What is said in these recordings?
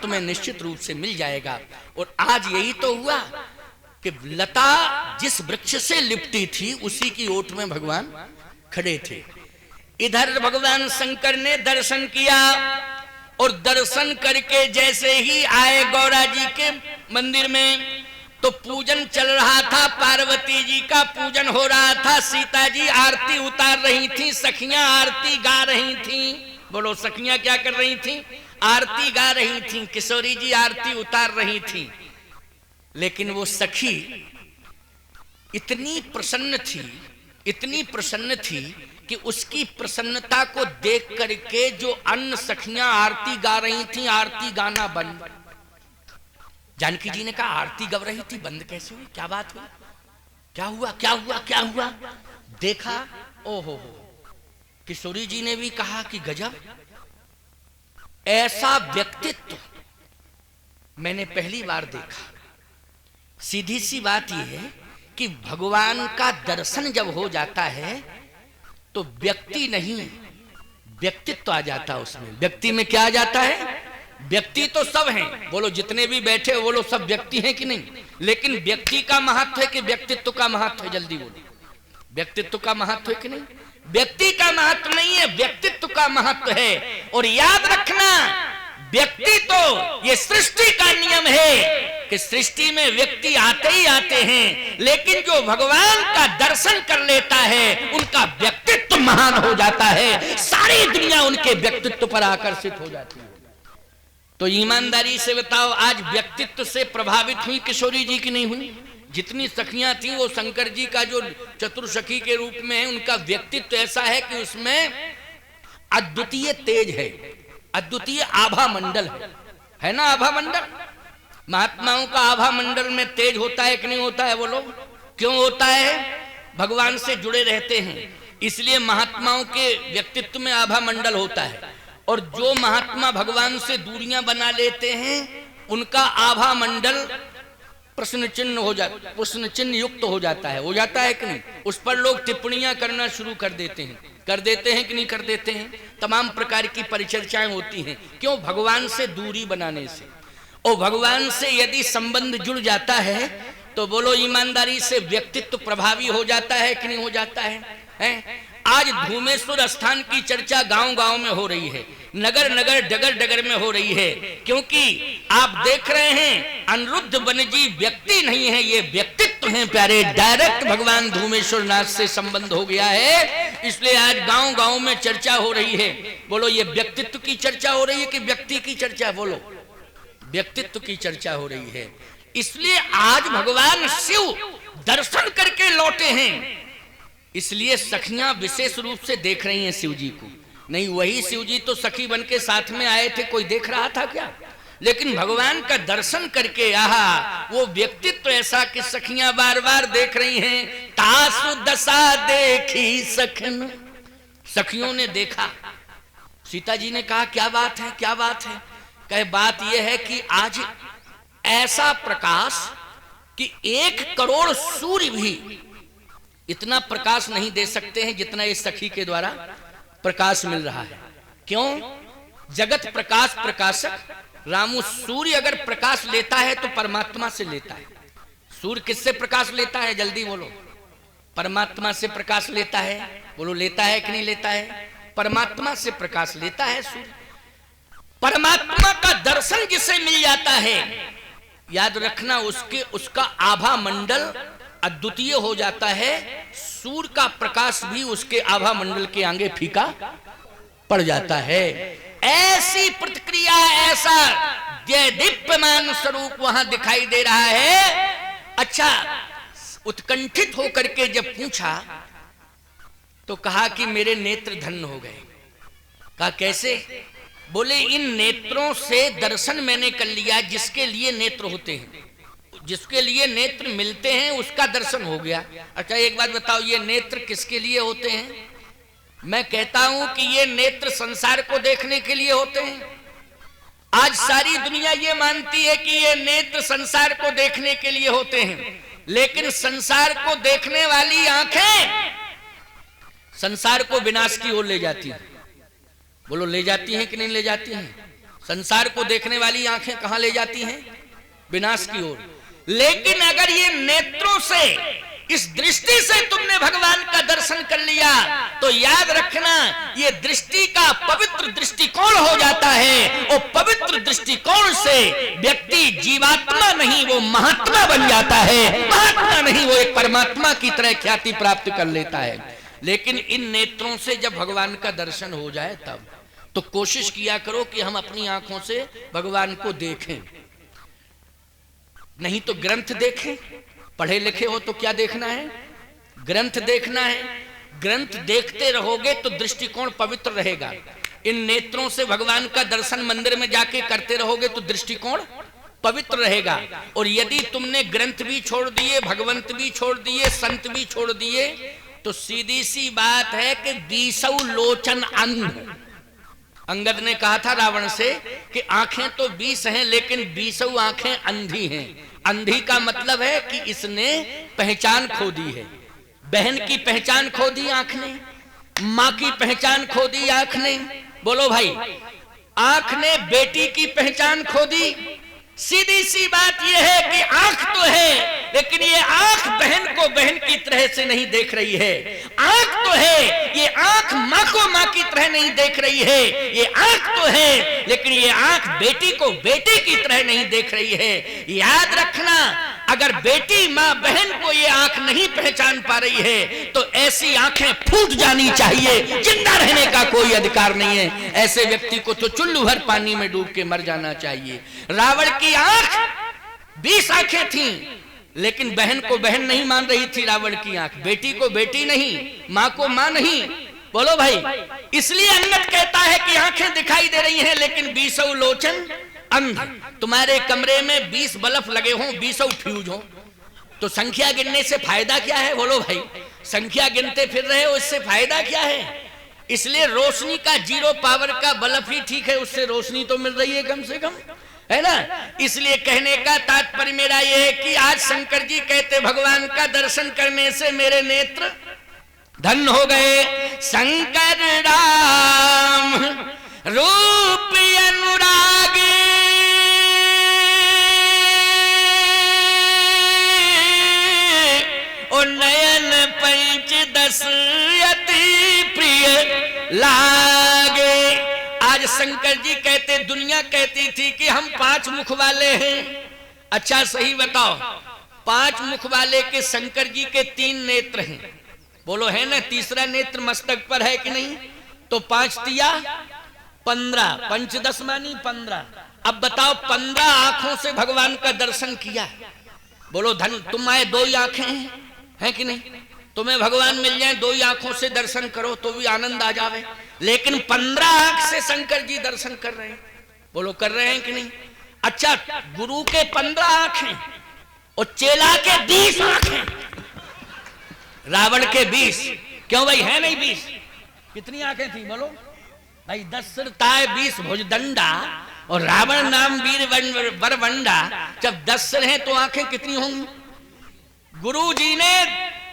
तुम्हें निश्चित रूप से मिल जाएगा। और आज यही तो हुआ कि लता जिस वृक्ष से लिपटी थी उसी की ओट में भगवान खड़े थे। इधर भगवान शंकर ने दर्शन किया और दर्शन करके जैसे ही आए गौरा जी के मंदिर में तो पूजन चल रहा था, पार्वती जी का पूजन हो रहा था, सीता जी आरती उतार रही थी, सखियां आरती गा रही थी। बोलो सखियां क्या कर रही थी? आरती गा रही थी, किशोरी जी आरती उतार रही थी। लेकिन वो सखी इतनी प्रसन्न थी कि उसकी प्रसन्नता को देख करके जो अन्य सखियां आरती गा रही थी, आरती गाना बंद। जानकी जी ने कहा आरती गा रही थी, बंद कैसे हुई? क्या बात हुई? क्या हुआ? क्या हुआ? क्या हुआ? देखा, ओहो, किशोरी जी ने भी कहा कि गजब, ऐसा व्यक्तित्व मैंने पहली बार देखा। सीधी सी बात यह है कि भगवान का दर्शन जब हो जाता है तो व्यक्ति नहीं, व्यक्तित्व आ जाता है उसमें। व्यक्ति में क्या आ जाता है? व्यक्ति तो सब हैं, बोलो जितने भी बैठे वो लोग सब व्यक्ति हैं कि नहीं? लेकिन व्यक्ति का महत्व है कि व्यक्तित्व का महत्व है? जल्दी बोलो, व्यक्तित्व का महत्व है कि नहीं? व्यक्ति का महत्व नहीं है, व्यक्तित्व का महत्व है। और याद रखना, व्यक्ति तो ये सृष्टि का नियम है कि सृष्टि में व्यक्ति आते ही आते हैं, लेकिन जो भगवान का दर्शन कर लेता है उनका व्यक्तित्व महान हो जाता है, सारी दुनिया उनके व्यक्तित्व पर आकर्षित हो जाती है। तो ईमानदारी से बताओ, आज व्यक्तित्व से प्रभावित हुई किशोरी जी की नहीं हुई? जितनी सखियां थी वो शंकर जी का जो चतुर्सखी के रूप में है, उनका व्यक्तित्व ऐसा है कि उसमें अद्वितीय तेज है, अद्वितीय आभा मंडल है ना? आभा मंडल, महात्माओं का आभा मंडल में तेज होता है कि नहीं होता है? बोलो क्यों होता है? भगवान से जुड़े रहते हैं, इसलिए महात्माओं के व्यक्तित्व में आभा मंडल होता है। और जो महात्मा भगवान से दूरियां बना लेते हैं उनका आभा मंडल प्रश्न चिन्ह हो जाता, प्रश्न चिन्ह युक्त हो जाता है। हो जाता है कि नहीं? उस पर लोग टिप्पणियां करना शुरू कर देते हैं कि नहीं कर देते हैं? तमाम प्रकार की परिचर्चाएं होती हैं। क्यों? भगवान से दूरी बनाने से। और भगवान से यदि संबंध जुड़ जाता है तो बोलो ईमानदारी से व्यक्तित्व प्रभावी हो जाता है कि नहीं हो जाता है? आज धूमेश्वर स्थान की चर्चा गांव-गांव में हो रही है, नगर नगर डगर डगर में हो रही है, क्योंकि आप देख रहे हैं अनिरुद्ध वनजी व्यक्ति नहीं है, ये व्यक्तित्व हैं प्यारे। डायरेक्ट भगवान धूमेश्वर नाथ से संबंध हो गया है, इसलिए आज गांव-गांव में चर्चा हो रही है। बोलो ये व्यक्तित्व की चर्चा हो रही है कि व्यक्ति की चर्चा? बोलो व्यक्तित्व की चर्चा हो रही है। इसलिए आज भगवान शिव दर्शन करके लौटे हैं, इसलिए सखियां विशेष रूप से देख रही हैं शिव जी को। नहीं, वही शिव जी तो सखी बन के साथ में आए थे, कोई देख रहा था क्या? लेकिन भगवान का दर्शन करके आहा, वो व्यक्तित्व ऐसा कि सखियां बार बार देख रही हैं। तासु दशा देखी सखन, सखियों ने देखा। सीता जी ने कहा क्या बात है, क्या बात है? कहे बात यह है कि आज ऐसा प्रकाश कि 1 करोड़ सूर्य भी इतना प्रकाश नहीं दे सकते हैं जितना इस सखी के द्वारा प्रकाश मिल रहा है। क्यों? जगत प्रकाश प्रकाशक रामू। सूर्य अगर प्रकाश लेता है तो परमात्मा से लेता है। सूर्य किससे प्रकाश लेता है? जल्दी बोलो। परमात्मा से प्रकाश लेता है। बोलो लेता है कि नहीं लेता है? परमात्मा से प्रकाश लेता है सूर्य। परमात्मा का दर्शन जिसे मिल जाता है, याद रखना उसका आभा मंडल अद्वितीय हो जाता है। सूर्य का प्रकाश भी उसके आभा मंडल के आगे फीका पड़ जाता है। ऐसी प्रतिक्रिया, ऐसा दीप्यमान स्वरूप वहां दिखाई दे रहा है। अच्छा, उत्कंठित होकर के जब पूछा तो कहा कि मेरे नेत्र धन्य हो गए। कहा कैसे? बोले इन नेत्रों से दर्शन मैंने कर लिया, जिसके लिए नेत्र होते हैं, जिसके लिए नेत्र मिलते हैं उसका दर्शन हो गया। अच्छा एक बात बताओ, ये नेत्र किसके लिए होते हैं? मैं कहता हूं कि ये नेत्र संसार को देखने के लिए होते हैं। आज सारी दुनिया ये मानती है कि ये नेत्र संसार को देखने के लिए होते हैं, लेकिन संसार को देखने वाली आंखें संसार को विनाश की ओर ले जाती हैं। बोलो ले जाती हैं कि नहीं ले जाती हैं? संसार को देखने वाली आंखें कहां ले जाती हैं? विनाश की ओर। लेकिन अगर ये नेत्रों से, इस दृष्टि से तुमने भगवान का दर्शन कर लिया तो याद रखना, ये दृष्टि का पवित्र दृष्टिकोण हो जाता है। और पवित्र दृष्टिकोण से व्यक्ति जीवात्मा नहीं, वो महात्मा बन जाता है। महात्मा नहीं, वो एक परमात्मा की तरह ख्याति प्राप्त कर लेता है। लेकिन इन नेत्रों से जब भगवान का दर्शन हो जाए तब तो कोशिश किया करो कि हम अपनी आंखों से भगवान को देखें, नहीं तो ग्रंथ देखें। पढ़े लिखे हो तो क्या देखना है? ग्रंथ देखना है। ग्रंथ देखते रहोगे तो दृष्टिकोण पवित्र रहेगा। इन नेत्रों से भगवान का दर्शन मंदिर में जाके करते रहोगे तो दृष्टिकोण पवित्र रहेगा। और यदि तुमने ग्रंथ भी छोड़ दिए, भगवंत भी छोड़ दिए, संत भी छोड़ दिए, तो सीधी सी बात है कि 20 लोचन अंध। अंगद ने कहा था रावण से कि आंखें तो 20 हैं लेकिन 20 आंखें अंधी हैं। अंधी का मतलब है कि इसने पहचान खो दी है। बहन की पहचान खो दी आंख ने, मां की पहचान खो दी आंख ने। बोलो भाई, आंख ने बेटी की पहचान खो दी। सीधी सी बात यह है कि आंख तो है लेकिन ये आंख बहन को बहन की तरह से नहीं देख रही है। आंख तो है, ये आंख मां को मां की तरह नहीं देख रही है। ये आंख तो है लेकिन ये आंख बेटी को बेटी की तरह नहीं देख रही है। याद रखना, अगर बेटी मां बहन को ये आंख नहीं पहचान पा रही है तो ऐसी आंखें फूट जानी चाहिए। जिंदा रहने का कोई अधिकार नहीं है। ऐसे व्यक्ति को तो चुल्लू भर पानी में डूब के मर जाना चाहिए। रावण की आंख 20 आंखें थीं लेकिन बहन को बहन नहीं मान रही थी। रावण की आंख बेटी को बेटी नहीं, मां को मां नहीं। बोलो भाई, इसलिए अंगद कहता है कि आंखें दिखाई दे रही हैं लेकिन 20 लोचन अंध। तुम्हारे कमरे में 20 बल्ब लगे हों, 20 फ्यूज हो, तो संख्या गिनने से फायदा क्या है? बोलो भाई, संख्या गिनते फिर रहे हो, इससे फायदा क्या है? इसलिए रोशनी का 0 पावर का बल्ब ही ठीक है, उससे रोशनी तो मिल रही है कम से कम, है ना। इसलिए कहने का तात्पर्य मेरा यह है कि आज शंकर जी कहते भगवान का दर्शन करने से मेरे नेत्र धन हो गए। शंकर राम रूप अनुराग और नयन पंच दस अति प्रिय लागे। आज शंकर जी कहते, दुनिया कहती थी कि हम 5 मुख वाले हैं। अच्छा सही बताओ, 5 मुख वाले के शंकर जी के 3 नेत्र हैं। बोलो है ना, तीसरा नेत्र मस्तक पर है कि नहीं? तो 5 तिया 15, 5 10 मानी 15। अब बताओ 15 आंखों से भगवान का दर्शन किया। बोलो धन, तुम्हारे 2 ही आंखें हैं कि नहीं? तुम्हें भगवान मिल जाए 2 ही आंखों से दर्शन करो तो भी आनंद आ जावे। लेकिन 15 आंख से शंकर जी दर्शन कर रहे हैं। बोलो कर रहे हैं कि नहीं? अच्छा, गुरु के 15 आंखें और चेला के 20 आंखें, रावण के 20। क्यों भाई, है नहीं 20? कितनी आंखें थी बोलो भाई? 10 सिर ताय 20 भुजदंडा और रावण नाम वीर वरवंडा। जब 10 सिर हैं तो आंखें कितनी होंगी? गुरु जी ने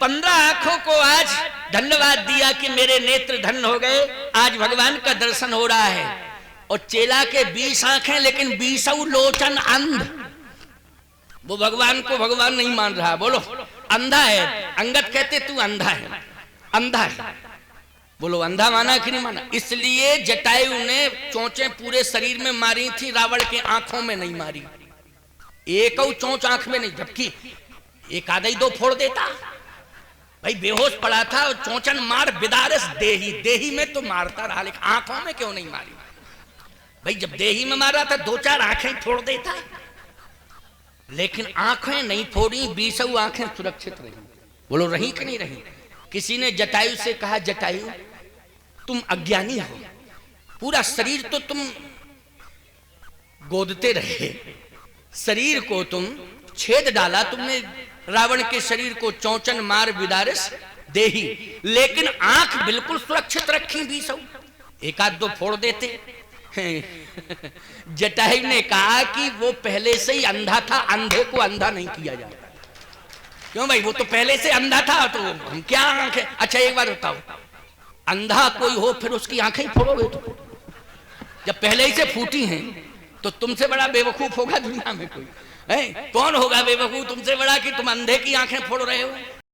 15 आंखों को आज धन्यवाद दिया कि मेरे नेत्र धन हो गए, आज भगवान का दर्शन हो रहा है। और चेला के 20 आंखें लेकिन 20 लोचन अंध। वो भगवान को भगवान नहीं मान रहा। बोलो अंधा है। अंगद कहते तू अंधा है, अंधा है। बोलो अंधा माना कि नहीं माना? इसलिए जटायु ने चोंचें पूरे शरीर में मारी थी, रावण के आंखों में नहीं मारी। एक चोंच आंख में नहीं, जबकि एक आधा ही 2 फोड़ देता भाई। बेहोश पड़ा था और चोंचन मार बिदारस देही। देही में तो मारता रहा लेकिन आंखों में क्यों नहीं मारी भाई? जब देही में मारा था 2-4 आंखें फोड़ देता, लेकिन आंखें नहीं फोड़ी, 20 आंखें सुरक्षित रही। बोलो रही कि नहीं रही? किसी ने जटायु से कहा, जटायु तुम अज्ञानी हो, पूरा शरीर तो तुम गोदते रहे, शरीर को तुम छेद डाला तुमने, रावण के शरीर को चौचन मार विदारस देही, लेकिन आंख बिल्कुल सुरक्षित रखी 20। एक आध 2 फोड़ देते। जटायु ने कहा कि वो पहले से ही अंधा था, अंधे को अंधा नहीं किया जाता। क्यों भाई? वो तो पहले से अंधा था तो हम क्या आंखें? अच्छा एक बार बताओ, अंधा कोई हो फिर उसकी आंखें फोड़ोगे तो? जब पहले ही से फूटी हैं तो तुमसे बड़ा बेवकूफ होगा दुनिया में कोई है? कौन होगा बेवकूफ तुमसे बड़ा कि तुम अंधे की आंखें फोड़ रहे हो?